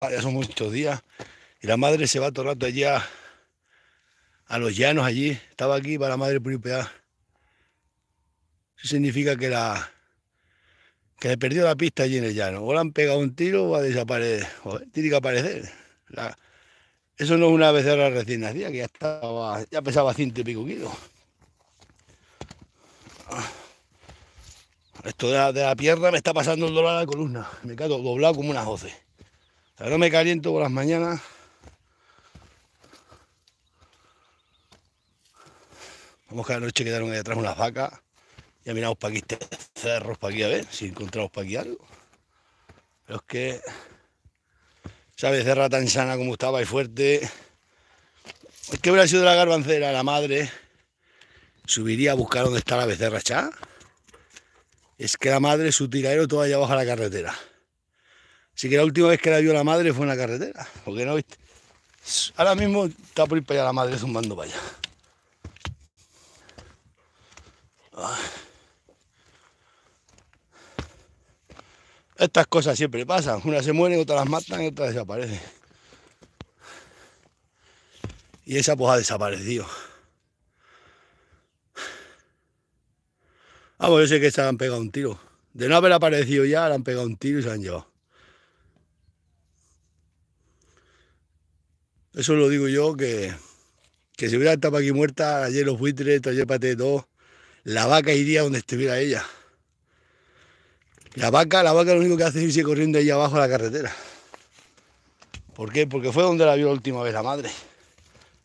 ya son muchos días, y la madre se va todo el rato allí a los llanos allí. Estaba aquí para la madre Puripeá. Eso significa que le perdió la pista allí en el llano. O le han pegado un tiro o va a desaparecer. Joder, tiene que aparecer. Eso no es una becerra recién nacida, que ya pesaba 100 y pico kilos. Esto de la pierna me está pasando el dolor a la columna. Me quedo doblado como unas hoces. O sea, no me caliento por las mañanas. Vamos que anoche quedaron ahí atrás unas vacas. Ya miramos para aquí cerros, para aquí a ver si encontramos para aquí algo. Pero es que esa becerra tan sana como estaba y fuerte. Es que hubiera sido la garbancera, la madre subiría a buscar dónde está la becerra echada. Es que la madre, su tiradero todo allá abajo a la carretera. Así que la última vez que la vio la madre fue en la carretera. Porque no, ¿viste? Ahora mismo está por ir para allá la madre zumbando para allá. Estas cosas siempre pasan. Unas se mueren, otras las matan y otras desaparecen. Y esa pues ha desaparecido. Vamos, yo sé que se le han pegado un tiro. De no haber aparecido ya, le han pegado un tiro y se la han llevado. Eso lo digo yo, que si hubiera estado aquí muerta, ayer los buitres, ayer paté todo, la vaca iría donde estuviera ella. La vaca lo único que hace es irse corriendo ahí abajo a la carretera. ¿Por qué? Porque fue donde la vio la última vez la madre.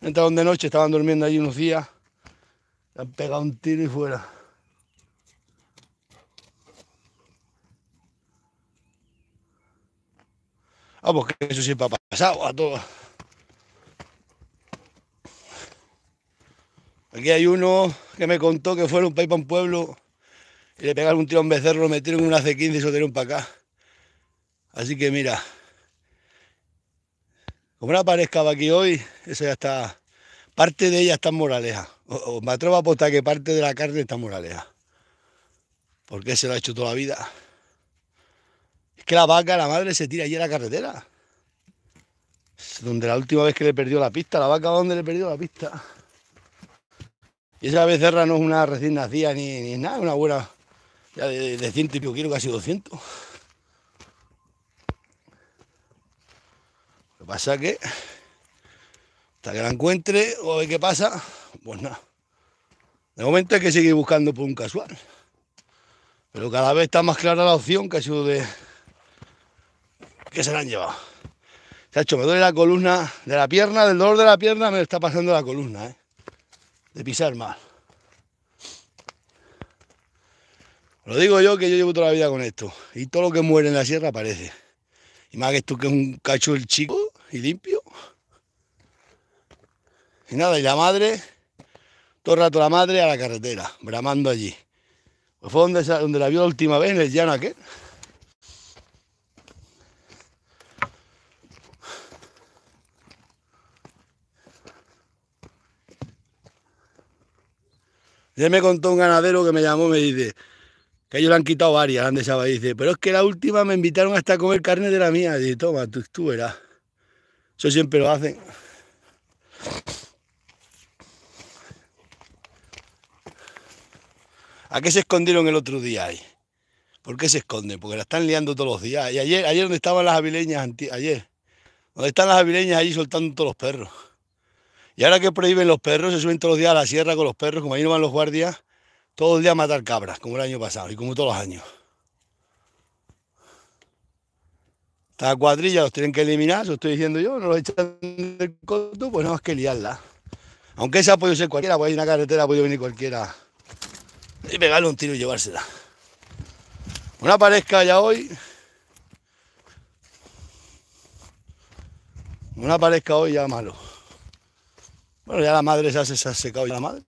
Entraron de noche, estaban durmiendo allí unos días, le han pegado un tiro y fuera. Vamos, que eso siempre ha pasado a todos. Aquí hay uno que me contó que fueron para ir para un pueblo y le pegaron un tiro a un becerro, lo metieron en una C15 y se lo dieron para acá. Así que mira, como no aparezca aquí hoy, eso ya está. Parte de ella está en Moraleja. O me atrevo a apostar que parte de la carne está en Moraleja. Porque se lo ha hecho toda la vida. Es que la vaca, la madre, se tira allí a la carretera. Es donde la última vez que le perdió la pista, la vaca donde le perdió la pista. Y esa becerra no es una recién nacida ni nada, una buena ya de 100 y pico kilos, casi 200. Lo que pasa es que hasta que la encuentre o ve qué pasa, pues nada. De momento hay que seguir buscando por un casual. Pero cada vez está más clara la opción que ha sido de que se la han llevado. Chacho, me duele la columna de la pierna, del dolor de la pierna me está pasando la columna, de pisar mal. Lo digo yo que yo llevo toda la vida con esto. Y todo lo que muere en la sierra aparece. Y más que esto que es un cacho el chico y limpio. Y nada, y la madre, todo el rato la madre a la carretera, bramando allí. Pues fue donde la vio la última vez, en el llano aquel. Ya me contó un ganadero que me llamó, me dice que ellos le han quitado varias, la han dejado ahí. Dice, pero es que la última me invitaron hasta a comer carne de la mía. Dice, toma, tú verás. Eso siempre lo hacen. ¿A qué se escondieron el otro día ahí? ¿Por qué se esconden? Porque la están liando todos los días. Y ayer donde estaban las avileñas, ayer, donde están las avileñas allí soltando todos los perros. Y ahora que prohíben los perros, se suben todos los días a la sierra con los perros, como ahí no van los guardias, todo el día a matar cabras, como el año pasado y como todos los años. Esta cuadrilla los tienen que eliminar, eso estoy diciendo yo, no los echan del coto, pues nada más que liarla. Aunque esa puede ser cualquiera, pues hay una carretera, puede venir cualquiera y pegarle un tiro y llevársela. Una aparezca ya hoy, una aparezca hoy ya malo. Bueno, ya la madre se ha secado ya la madre.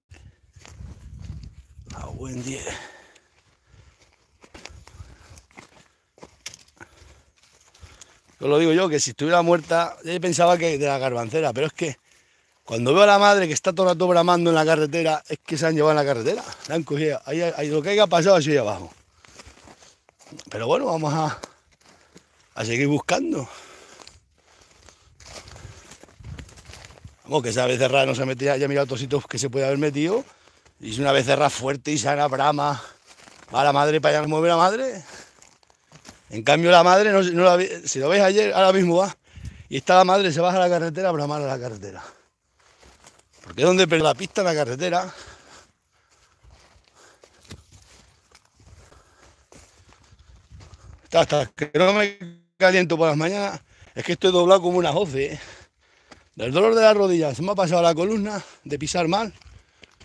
A buen día. Os lo digo yo, que si estuviera muerta, yo pensaba que de la garbancera, pero es que cuando veo a la madre que está todo el rato bramando en la carretera, es que se han llevado en la carretera. La han cogido. Ahí lo que haya pasado así abajo. Pero bueno, vamos a seguir buscando. Vamos, que esa becerra no se metía, ya mira otros sitios que se puede haber metido. Y es una becerra fuerte y sana, brama. Va la madre para allá, no mueve la madre. En cambio la madre, no la si lo veis ayer, ahora mismo va. Y está la madre, se baja a la carretera a bramar a la carretera. Porque es donde perdió la pista en la carretera. Hasta que no me caliento por las mañanas, es que estoy doblado como una hoce, ¿eh? Del dolor de la rodilla se me ha pasado la columna de pisar mal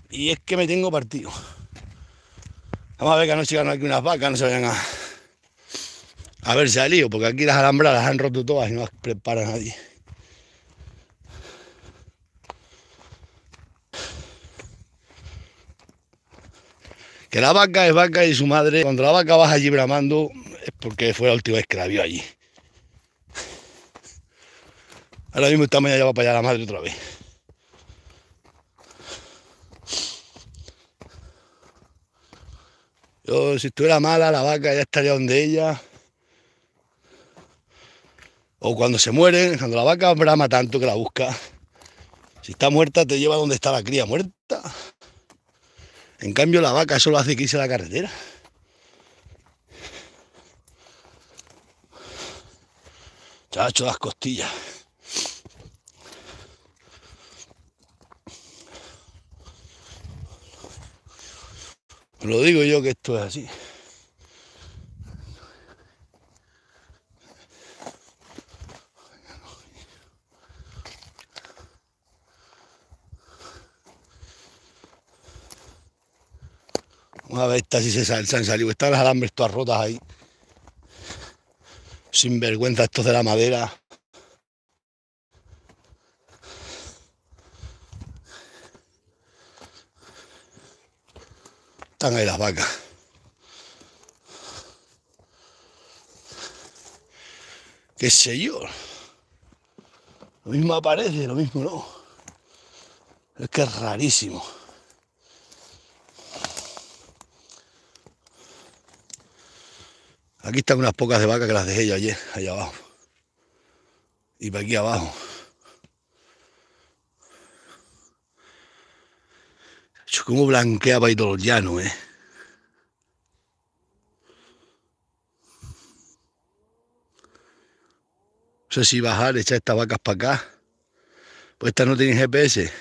y es que me tengo partido. Vamos a ver que no sigan aquí unas vacas, no se vayan a ver salido, porque aquí las alambras las han roto todas y no las prepara nadie. Que la vaca es vaca y su madre, cuando la vaca baja allí bramando, es porque fue la última vez que la vio allí. Ahora mismo esta mañana ya va para allá la madre otra vez. Yo, si estuviera mala, la vaca ya estaría donde ella. O cuando se mueren, cuando la vaca brama tanto que la busca. Si está muerta, te lleva donde está la cría muerta. En cambio, la vaca solo hace que irse a la carretera. Chacho, las costillas. Lo digo yo que esto es así. Vamos a ver estas si se han salido. Están las alambres todas rotas ahí. Sin vergüenza estos de la madera. Están ahí las vacas. Qué sé yo. Lo mismo aparece, lo mismo no. Es que es rarísimo. Aquí están unas pocas de vacas que las dejé yo ayer, allá abajo. Y para aquí abajo. Cómo blanquea para ir todo el llano, ¿eh? No sé si bajar, echar estas vacas para acá. Pues estas no tienen GPS.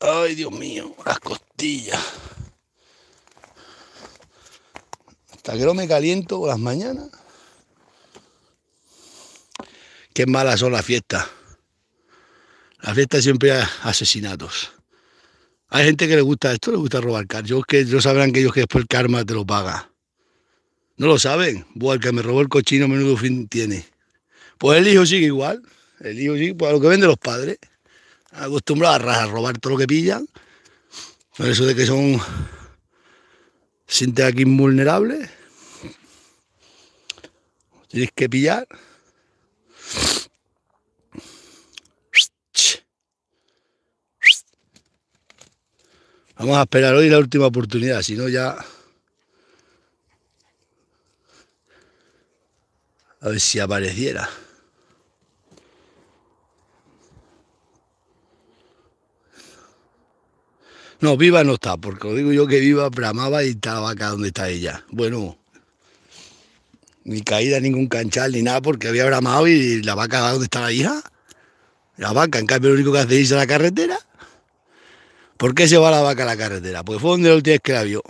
Ay, Dios mío, las costillas. Hasta que no me caliento por las mañanas. Qué malas son las fiestas. Las fiestas siempre hay asesinatos. Hay gente que le gusta esto, le gusta robar carros. Yo que no sabrán que ellos que después el karma te lo paga. No lo saben. Buah, el que me robó el cochino menudo fin tiene. Pues el hijo sigue igual. El hijo sigue, pues a lo que venden los padres. Acostumbrados a robar todo lo que pillan. Por eso de que son sienten aquí invulnerables. Tienes que pillar. Vamos a esperar hoy la última oportunidad, si no ya... A ver si apareciera. No, viva no está, porque lo digo yo que viva, bramaba y está la vaca donde está ella. Bueno, ni caída, ningún canchal, ni nada, porque había bramado y la vaca, ¿dónde está la hija? La vaca, en cambio, lo único que hace es irse a la carretera. ¿Por qué se va la vaca a la carretera? Pues fue donde la última vez que la vio.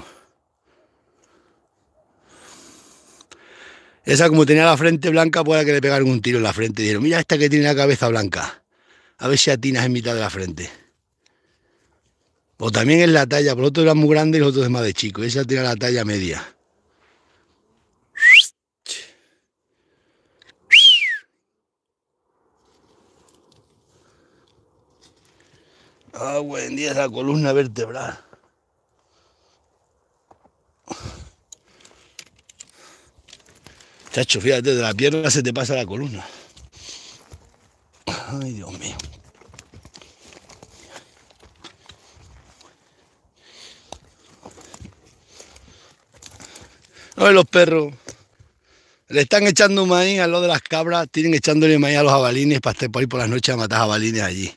Esa, como tenía la frente blanca, puede que le pegaron un tiro en la frente. Y dijeron, mira esta que tiene la cabeza blanca. A ver si atinas en mitad de la frente. O también es la talla, por el otro era muy grande y el otro es más de chico. Esa tiene la talla media. Ah, buen día esa columna vertebral. Chacho, fíjate, de la pierna se te pasa la columna. Ay, Dios mío. No, los perros le están echando maíz al lado de las cabras, tienen echándole maíz a los jabalines para estar por ahí por las noches a matar jabalines allí.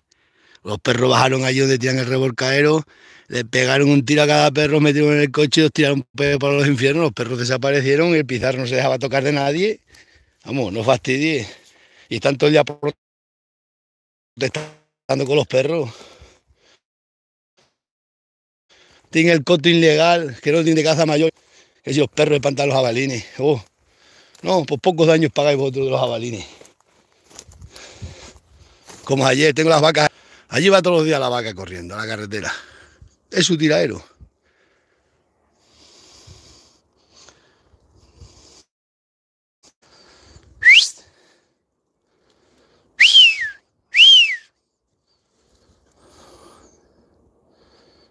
Los perros bajaron allí donde tiran el revolcadero, le pegaron un tiro a cada perro, metieron en el coche y los tiraron un pedo para los infiernos. Los perros desaparecieron y el Pizarro no se dejaba tocar de nadie. Vamos, no fastidie. Y están todo el día protestando con los perros. Tienen el coto ilegal, que no tiene de caza mayor, que si los perros espantan a los jabalines. Oh, no, pues pocos daños pagáis vosotros de los jabalines. Como ayer, tengo las vacas. Allí va todos los días la vaca corriendo a la carretera. Es su tiradero.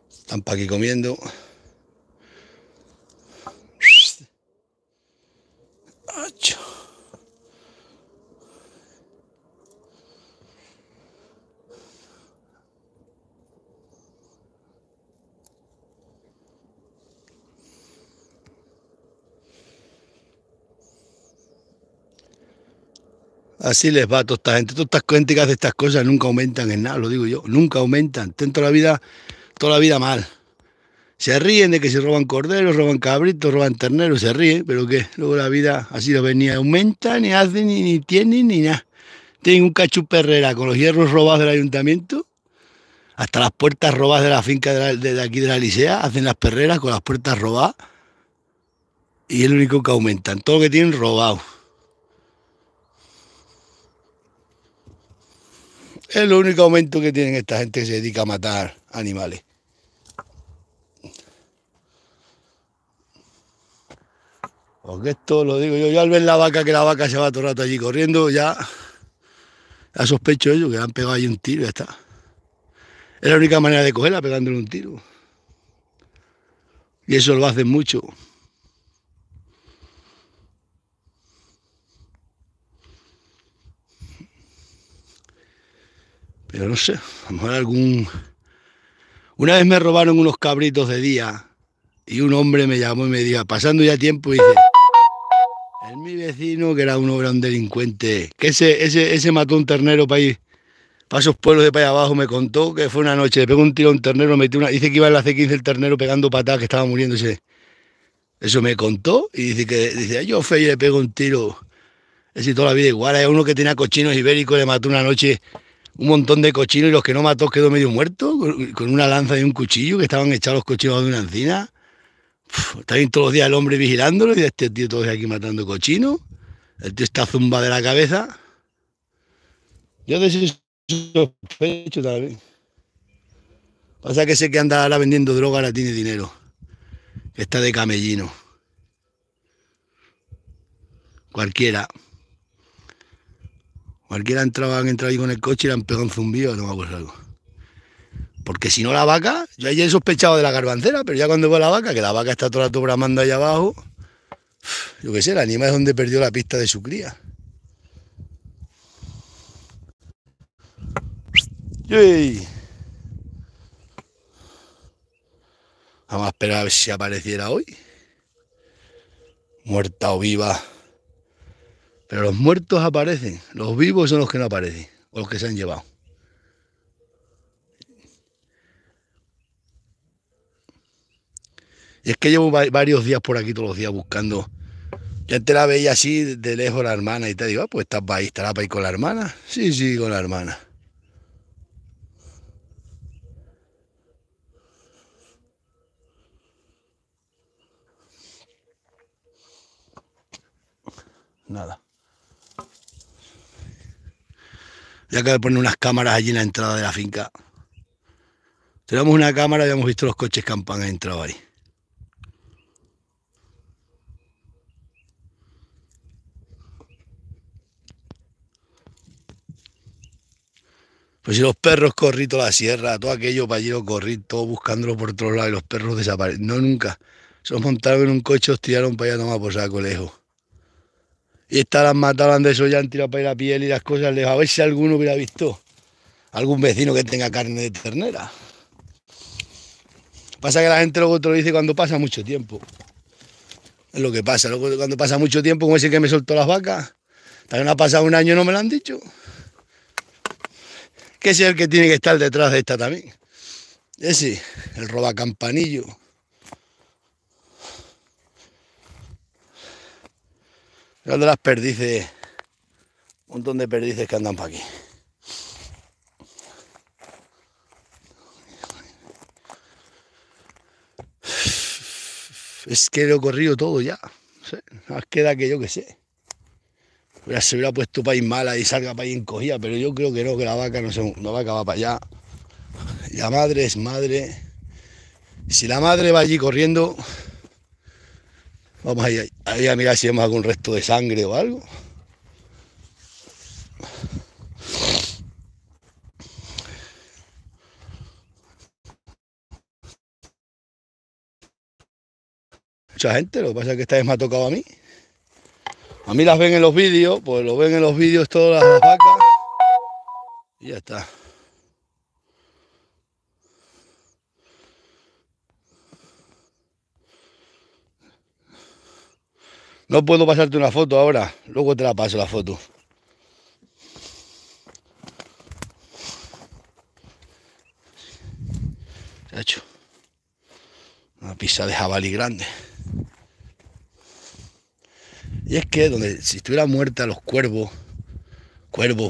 Están para aquí comiendo. Acho. Así les va a toda esta gente. Toda esta gente que hace estas cosas nunca aumentan en nada, lo digo yo. Nunca aumentan. Tienen toda la vida mal. Se ríen de que se roban corderos, roban cabritos, roban terneros, se ríen, pero ¿qué? Luego la vida así lo ven, ni aumenta, ni hacen, ni tienen, ni nada. Tienen un cacho perrera con los hierros robados del ayuntamiento, hasta las puertas robadas de la finca de aquí de la Licea, hacen las perreras con las puertas robadas y es lo único que aumentan. Todo lo que tienen robado. Es lo único aumento que tienen esta gente que se dedica a matar animales. Porque esto lo digo yo al ver la vaca, que la vaca se va todo el rato allí corriendo, ya sospecho ello, que le han pegado ahí un tiro y ya está. Es la única manera de cogerla, pegándole un tiro. Y eso lo hacen mucho. Pero no sé, a lo mejor algún... Una vez me robaron unos cabritos de día y un hombre me llamó y me dijo, pasando ya tiempo, y dice, es mi vecino, que era un delincuente, que ese mató un ternero para ir, para esos pueblos de para allá abajo, me contó que fue una noche, le pegó un tiro a un ternero, dice que iba en la C15 el ternero pegando patadas, que estaba muriéndose. Eso me contó y dice, yo fui y le pego un tiro, es decir, toda la vida igual. Hay uno que tenía cochinos ibéricos, le mató una noche un montón de cochinos y los que no mató quedó medio muerto, con una lanza y un cuchillo, que estaban echados los cochinos de una encina. Está bien todos los días el hombre vigilándolo y este tío todo aquí matando cochinos. El tío está zumba de la cabeza. Yo de eso sospecho también. Pasa que sé que anda ahora vendiendo droga, ahora tiene dinero. Está de camellino. Cualquiera han entrado ahí con el coche y le han pegado un zumbido, no me acuerdo algo. Porque si no la vaca, yo ayer he sospechado de la garbancera, pero ya cuando veo la vaca, que la vaca está todo el rato bramando allá abajo, yo qué sé, el animal es donde perdió la pista de su cría. ¡Yey! Vamos a esperar a ver si apareciera hoy. Muerta o viva. Pero los muertos aparecen, los vivos son los que no aparecen, o los que se han llevado. Y es que llevo varios días por aquí, todos los días buscando. Yo antes la veía así de lejos la hermana y te digo, pues estará para ir con la hermana. Sí, con la hermana. Nada. Ya acabo de poner unas cámaras allí en la entrada de la finca. Tenemos una cámara y habíamos visto los coches que han entrado ahí. Pues si los perros corrí toda la sierra, todo aquello para allí lo corrí, todo buscándolo por todos lados y los perros desaparecen. No, nunca. Se los montaron en un coche, os tiraron para allá a tomar por saco lejos. Y estas las mataban de eso, ya han tirado para ir la piel y las cosas lejos. A ver si alguno hubiera visto algún vecino que tenga carne de ternera. Pasa que la gente luego te lo dice cuando pasa mucho tiempo. Es lo que pasa. Luego, cuando pasa mucho tiempo, como ese que me soltó las vacas, también ha pasado un año y no me lo han dicho. Que ese es el que tiene que estar detrás de esta también. Ese, el robacampanillo. Mirad de las perdices, un montón de perdices que andan por aquí. Es que lo he corrido todo ya. No sé, nada más queda que yo que sé. Se hubiera puesto para ir mala y salga para ir encogida, pero yo creo que no, que la vaca no va a acabar para allá. Y la madre es madre. Si la madre va allí corriendo, vamos ahí a mirar si vemos algún resto de sangre o algo. Mucha gente, lo que pasa es que esta vez me ha tocado a mí. A mí las ven en los vídeos, pues lo ven en los vídeos todas las vacas. Y ya está. No puedo pasarte una foto ahora, luego te la paso la foto. Se ha hecho una pizza de jabalí grande. Y es que si estuviera muerta los cuervos,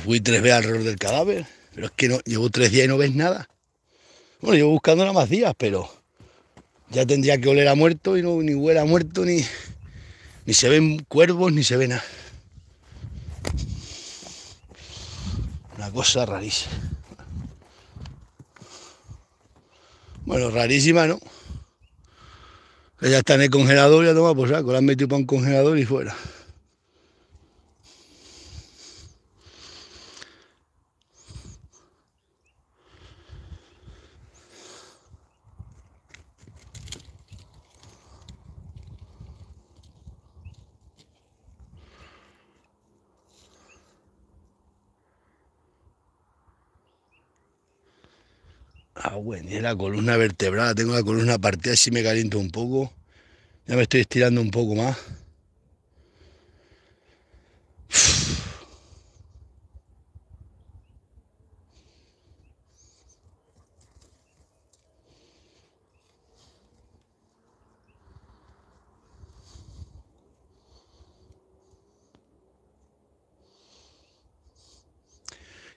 buitres, ve alrededor del cadáver, pero es que no, llevo 3 días y no ves nada. Bueno, llevo buscando nada más días, pero ya tendría que oler a muerto y no, ni huele a muerto, ni se ven cuervos, ni se ve nada. Una cosa rarísima. Bueno, rarísima, ¿no? Ya está en el congelador, ya toma por saco, la han metido para un congelador y fuera. Ah, bueno, y la columna vertebral, tengo la columna partida, si me caliento un poco. Ya me estoy estirando un poco más.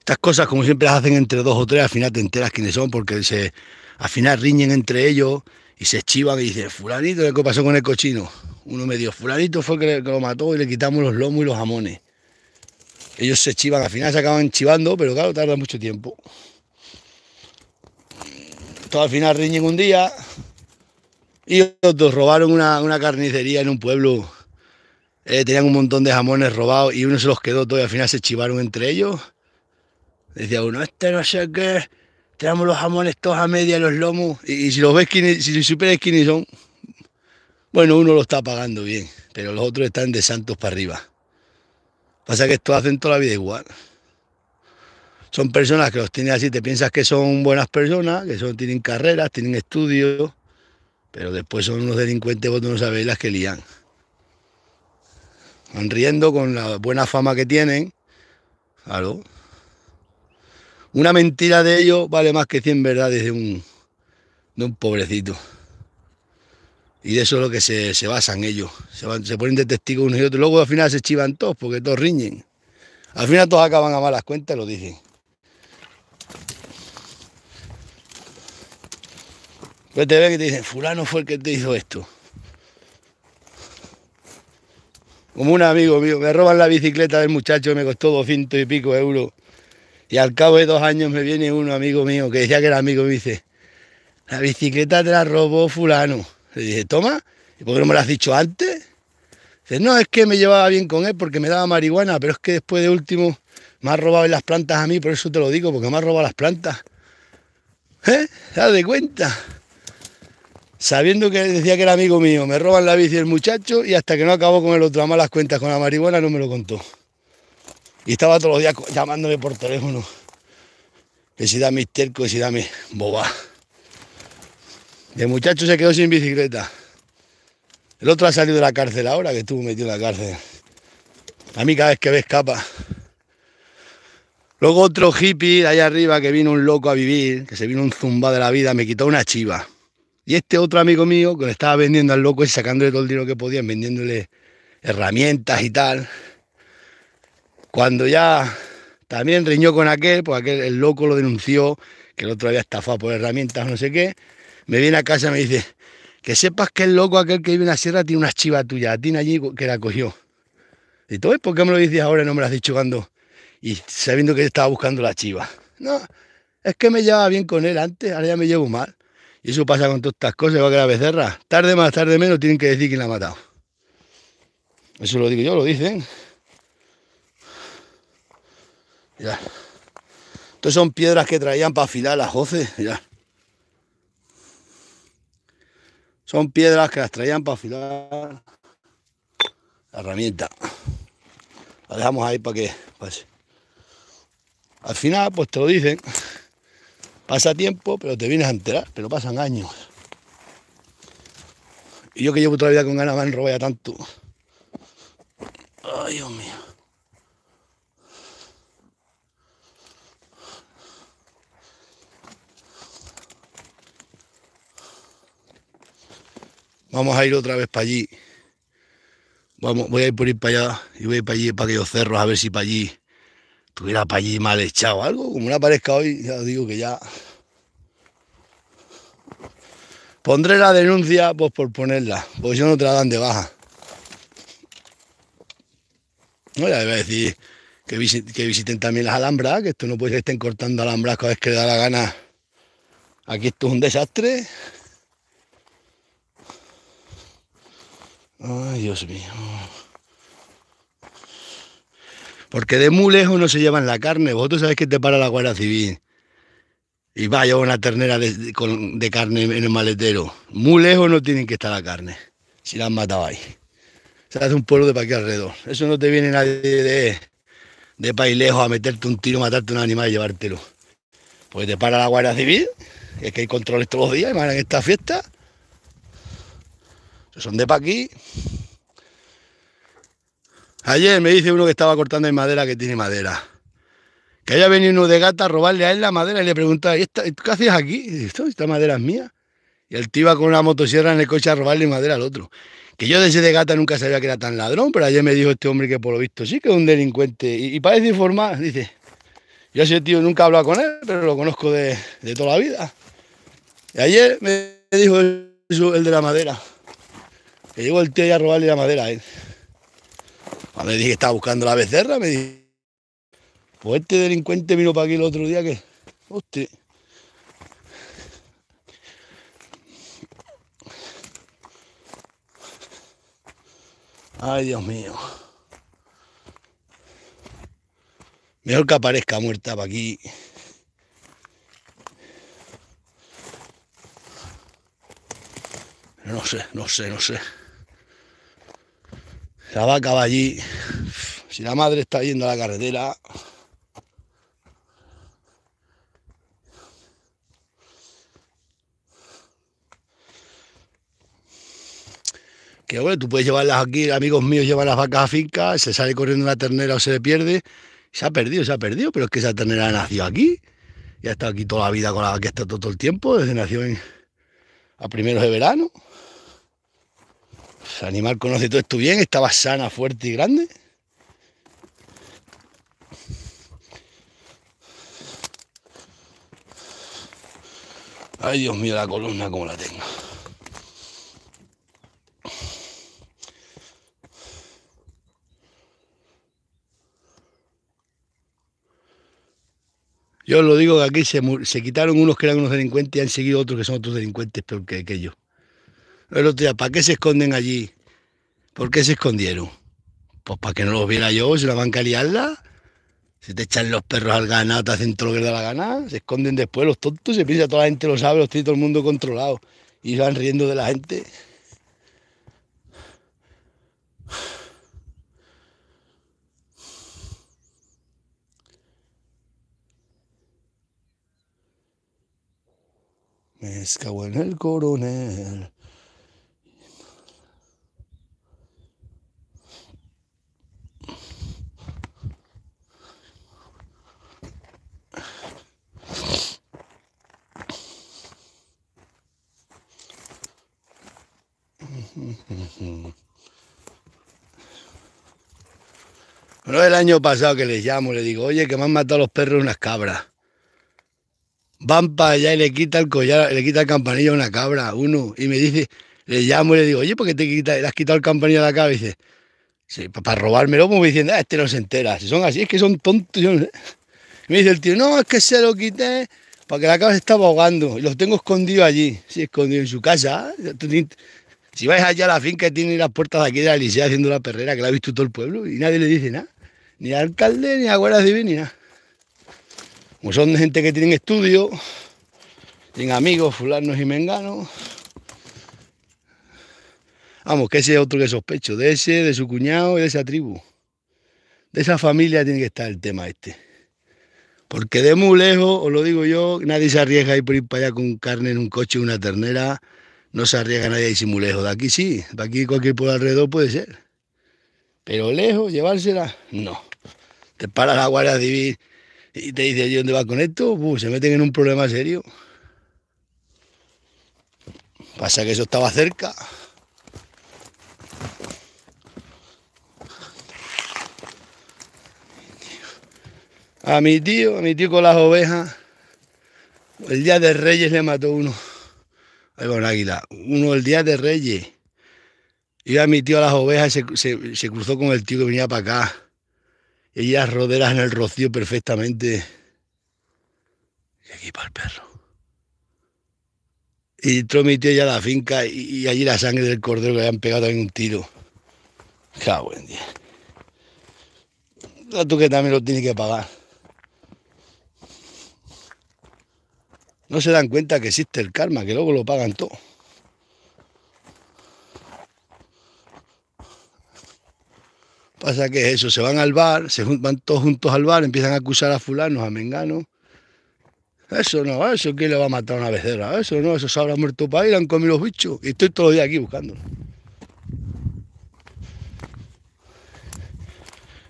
Estas cosas, como siempre las hacen entre 2 o 3, al final te enteras quiénes son, porque al final riñen entre ellos y se eschivan y dicen, fulanito, ¿qué pasó con el cochino? Uno me dijo, fulanito fue el que lo mató y le quitamos los lomos y los jamones. Ellos se chivan, al final se acaban chivando, pero claro, tarda mucho tiempo. Todos al final riñen un día y otros robaron una carnicería en un pueblo. Tenían un montón de jamones robados y uno se los quedó todo y al final se chivaron entre ellos. Decía uno, no sé qué, tenemos los jamones todos a media, los lomos, y si los ves, si supieras quiénes son, bueno, uno lo está pagando bien, pero los otros están de santos para arriba. Pasa que estos hacen toda la vida igual. Son personas que los tienen así, te piensas que son buenas personas, que tienen carreras, tienen estudios, pero después son unos delincuentes, vos no sabéis las que lían. Van riendo con la buena fama que tienen, claro. Una mentira de ellos vale más que 100 verdades de un pobrecito. Y de eso es lo que se basan ellos. Se ponen de testigos unos y otros. Luego al final se chivan todos porque todos riñen. Al final todos acaban a malas cuentas y lo dicen. Pero te ven y te dicen, fulano fue el que te hizo esto. Como un amigo mío, me roban la bicicleta del muchacho que me costó 200 y pico euros. Y al cabo de 2 años me viene un amigo mío que decía que era amigo y me dice, la bicicleta te la robó fulano. Le dije, toma, ¿y por qué no me lo has dicho antes? Dice, no, es que me llevaba bien con él porque me daba marihuana, pero es que después de último me ha robado en las plantas a mí, por eso te lo digo, porque me ha robado las plantas. ¿Eh? ¿Te das de cuenta? Sabiendo que decía que era amigo mío, me roban la bici el muchacho y hasta que no acabó con el otro a malas cuentas con la marihuana no me lo contó. Y estaba todos los días llamándome por teléfono. Que si dame terco, que si dame boba. Y el muchacho se quedó sin bicicleta. El otro ha salido de la cárcel ahora, que estuvo metido en la cárcel. A mí cada vez que ve escapa. Luego otro hippie de allá arriba que vino un loco a vivir, que se vino un zumbado de la vida, me quitó una chiva. Y este otro amigo mío que le estaba vendiendo al loco y sacándole todo el dinero que podían, vendiéndole herramientas y tal. Cuando ya también riñó con aquel, pues el loco lo denunció, que el otro había estafado por herramientas, no sé qué. Me viene a casa y me dice, que sepas que el loco aquel que vive en la sierra tiene una chiva tuya, a ti allí que la cogió. Y tú, ¿por qué me lo dices ahora y no me lo has dicho cuando? Y sabiendo que estaba buscando la chiva. No, es que me llevaba bien con él antes, ahora ya me llevo mal. Y eso pasa con todas estas cosas, igual que la becerra. Tarde más, tarde menos, tienen que decir quién la ha matado. Eso lo digo yo, lo dicen. Mirad. Estas son piedras que traían para afilar las hoces. Mirad. Son piedras que las traían para afilar la herramienta. La dejamos ahí para que pase. Al final, pues te lo dicen. Pasa tiempo, pero te vienes a enterar. Pero pasan años. Y yo que llevo toda la vida con ganas, me han robado ya tanto. Ay, Dios mío. Vamos a ir otra vez para allí. Voy a ir por ir para allá y voy a ir para allí, para aquellos cerros, a ver si para allí estuviera para allí mal echado algo. Como no aparezca hoy, ya os digo que ya pondré la denuncia pues por ponerla, porque si no, no te la dan de baja. No, ya le voy a decir que visiten también las alhambras, que esto no puede ser que estén cortando alhambras cada vez que le da la gana. Aquí esto es un desastre. Ay, Dios mío. Porque de muy lejos no se llevan la carne. Vosotros sabéis que te para la Guardia Civil y va a llevar una ternera de carne en el maletero. Muy lejos no tienen que estar la carne, si la han matado ahí. Se hace un pueblo de para aquí alrededor. Eso no te viene nadie de país lejos a meterte un tiro, matarte un animal y llevártelo. Porque te para la Guardia Civil, que es que hay controles todos los días, y van en esta fiesta. Son de para aquí. Ayer me dice uno que estaba cortando en madera, que tiene madera. Que haya venido uno de Gata a robarle a él la madera y le preguntaba, ¿qué hacías aquí? Y dice, esta madera es mía. Y el tío iba con una motosierra en el coche a robarle madera al otro. Que yo desde de Gata nunca sabía que era tan ladrón, pero ayer me dijo este hombre que por lo visto sí que es un delincuente. Y parece informar, dice, yo ese tío nunca he hablado con él, pero lo conozco de toda la vida. Y ayer me dijo eso, el de la madera. Que llegó el tío a robarle la madera a él. Cuando le dije que estaba buscando la becerra, me dijo, pues este delincuente vino para aquí el otro día que... Hostia. Ay, Dios mío. Mejor que aparezca muerta para aquí. No sé. La vaca va allí. Si la madre está yendo a la carretera... Que bueno, tú puedes llevarlas aquí, amigos míos llevan las vacas a finca, se sale corriendo una ternera o se le pierde, se ha perdido, pero es que esa ternera nació aquí y ha estado aquí toda la vida con la vaca, está todo el tiempo, desde nació a primeros de verano. El animal conoce todo esto bien, estaba sana, fuerte y grande. Ay, Dios mío, la columna como la tengo. Yo os lo digo que aquí se quitaron unos que eran unos delincuentes y han seguido otros que son otros delincuentes peor que ellos. El otro día, ¿para qué se esconden allí? ¿Por qué se escondieron? Pues para que no los viera yo, se la van a liarla. Se te echan los perros al ganado, te hacen todo lo que les da la gana, se esconden después los tontos, se piensa toda la gente lo sabe, los tiene todo el mundo controlado. Y se van riendo de la gente. Me cago en el coronel. Bueno, el año pasado que les llamo, le digo, oye, que me han matado los perros unas cabras. Van para allá y le quita el collar, le quita el campanillo a una cabra, uno, y me dice, le llamo y le digo, oye, ¿por qué le has quitado el campanillo a la cabra? Y dice, sí, para robármelo, como diciendo, este no se entera. Si son así, es que son tontos. Yo no sé. Y me dice el tío, no, es que se lo quité porque la cabra se estaba ahogando y los tengo escondidos allí, sí, escondido en su casa. Si vais allá a la finca, tiene las puertas de aquí de la Licea haciendo la perrera, que la ha visto todo el pueblo y nadie le dice nada. Ni al alcalde, ni a Guardia Civil, ni nada. Como son gente que tienen estudio, tienen amigos, fulanos y menganos. Vamos, que ese es otro que sospecho, de ese, de su cuñado y de esa tribu. De esa familia tiene que estar el tema este. Porque de muy lejos, os lo digo yo, nadie se arriesga a ir por ir para allá con carne en un coche o una ternera. No se arriesga nadie a irse muy lejos. De aquí sí, de aquí cualquier por alrededor puede ser. Pero lejos, llevársela, no. Te para la Guardia Civil y te dice, ¿y dónde vas con esto? Se meten en un problema serio. Pasa que eso estaba cerca. A mi tío con las ovejas, el día de Reyes le mató uno. Ahí va un águila. Uno el día de Reyes. Iba mi tío a las ovejas y se cruzó con el tío que venía para acá. Y ellas roderas en el rocío perfectamente. Y aquí para el perro. Y entró mi tío ya a la finca y allí la sangre del cordero que le habían pegado también un tiro. Cago en día. Tú que también lo tienes que pagar. No se dan cuenta que existe el karma, que luego lo pagan todo. Pasa que es eso, se van al bar, van todos juntos al bar, empiezan a acusar a fulanos, a menganos. Eso no, eso ¿quién le va a matar a una becerra? Eso no, eso se habrá muerto para ir, han comido los bichos. Y estoy todos los días aquí buscándolo.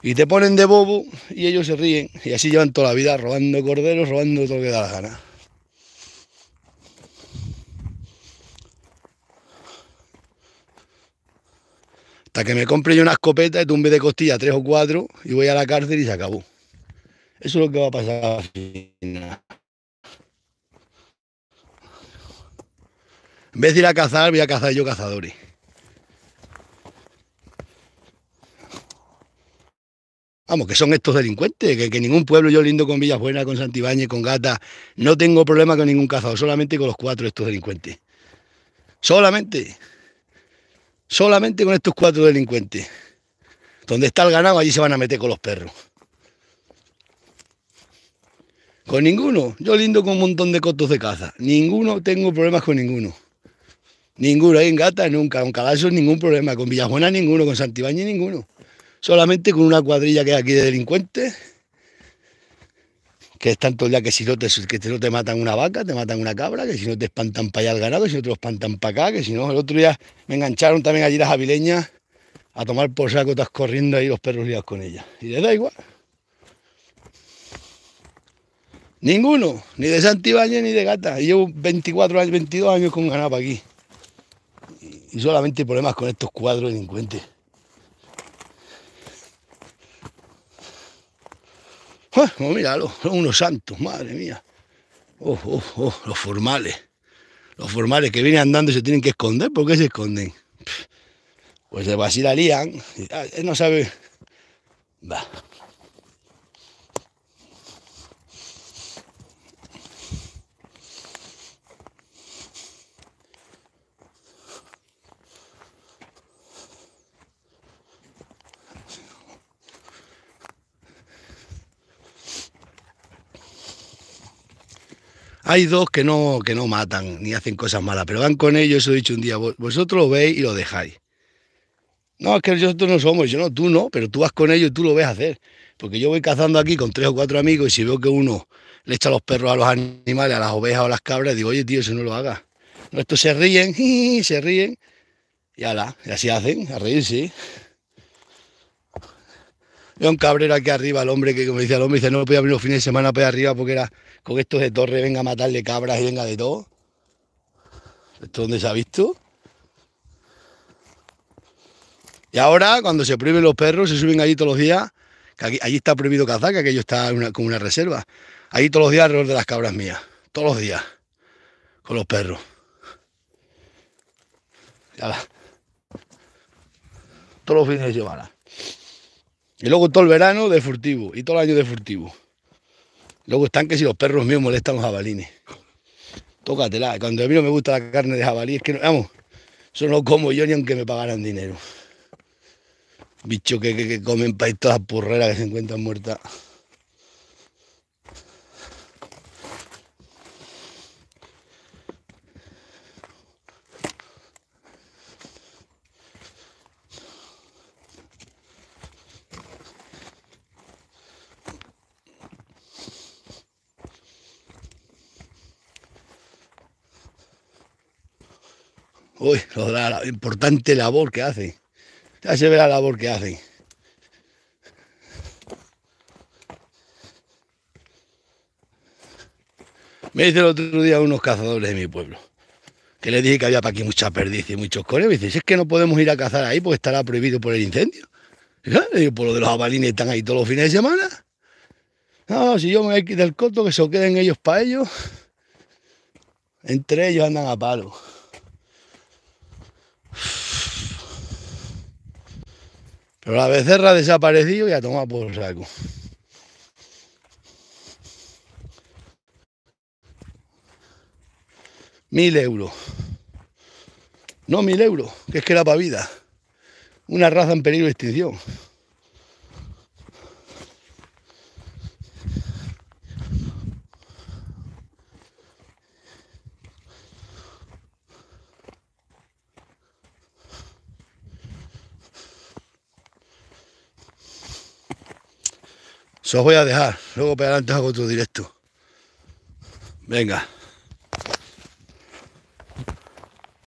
Y te ponen de bobo y ellos se ríen. Y así llevan toda la vida robando corderos, robando todo lo que da la gana. Hasta que me compre yo una escopeta y tumbe de costilla 3 o 4 y voy a la cárcel y se acabó. Eso es lo que va a pasar al final. En vez de ir a cazar, voy a cazar yo cazadores. Vamos, que son estos delincuentes, que ningún pueblo, yo lindo con Villabuena, con Santibáñez, con Gata, no tengo problema con ningún cazador, solamente con los 4 estos delincuentes. Solamente con estos 4 delincuentes. Donde está el ganado, allí se van a meter con los perros. Con ninguno, yo lindo con un montón de cotos de caza. Ninguno, tengo problemas con ninguno. Ninguno, ahí en Gata nunca, con Calasos ningún problema, con Villabuena ninguno, con Santibáñez ninguno. Solamente con una cuadrilla que hay aquí de delincuentes, que es tanto ya que si no te matan una vaca, te matan una cabra, que si no te espantan para allá el ganado, que si no te lo espantan para acá, que si no, el otro día me engancharon también allí las avileñas a tomar por saco, estás corriendo ahí los perros liados con ellas. Y les da igual. Ninguno, ni de Santibáñez ni de Gata. Y llevo 24 años, 22 años con ganado para aquí. Y solamente problemas con estos 4 delincuentes. Oh, míralo, son unos santos, madre mía. Los formales. Los formales que vienen andando y se tienen que esconder. ¿Por qué se esconden? Pues así la lían. Él no sabe. Va. Hay 2 que no matan ni hacen cosas malas, pero van con ellos, eso he dicho un día, vosotros lo veis y lo dejáis. No, es que nosotros no somos, yo no, tú no, pero tú vas con ellos y tú lo ves hacer. Porque yo voy cazando aquí con 3 o 4 amigos y si veo que uno le echa los perros a los animales, a las ovejas o a las cabras, digo, oye tío, eso no lo hagas. No, estos se ríen, se ríen y ala, y así hacen, a reírse. Veo un cabrero aquí arriba, el hombre que, como dice el hombre, dice, no podía venir los fines de semana para arriba porque era con estos de torre, venga a matarle cabras y venga de todo. ¿Esto dónde se ha visto? Y ahora, cuando se prohíben los perros, se suben allí todos los días, que allí está prohibido cazar, que aquello está como una reserva. Allí todos los días alrededor de las cabras mías. Todos los días. Con los perros. Todos los fines de semana. Y luego todo el verano de furtivo. Y todo el año de furtivo. Luego están que si los perros míos molestan los jabalines. Tócatela. Cuando a mí no me gusta la carne de jabalí, es que no, vamos, eso no lo como yo ni aunque me pagaran dinero. Bicho que comen para todas las purreras que se encuentran muertas. Uy, la importante labor que hacen. Ya se ve la labor que hacen. Me dice el otro día unos cazadores de mi pueblo, que les dije que había para aquí mucha perdiz y muchos coneos. Me dice, si es que no podemos ir a cazar ahí porque estará prohibido por el incendio. Y claro, le digo, por lo de los jabalines están ahí todos los fines de semana. No, si yo me voy a quitar el coto, que se lo queden ellos para ellos. Entre ellos andan a palo. Pero la becerra ha desaparecido y a tomar por saco. €1000. No 1000 euros, que es que era para vida. Una raza en peligro de extinción. Se os voy a dejar. Luego para adelante hago otro directo. Venga.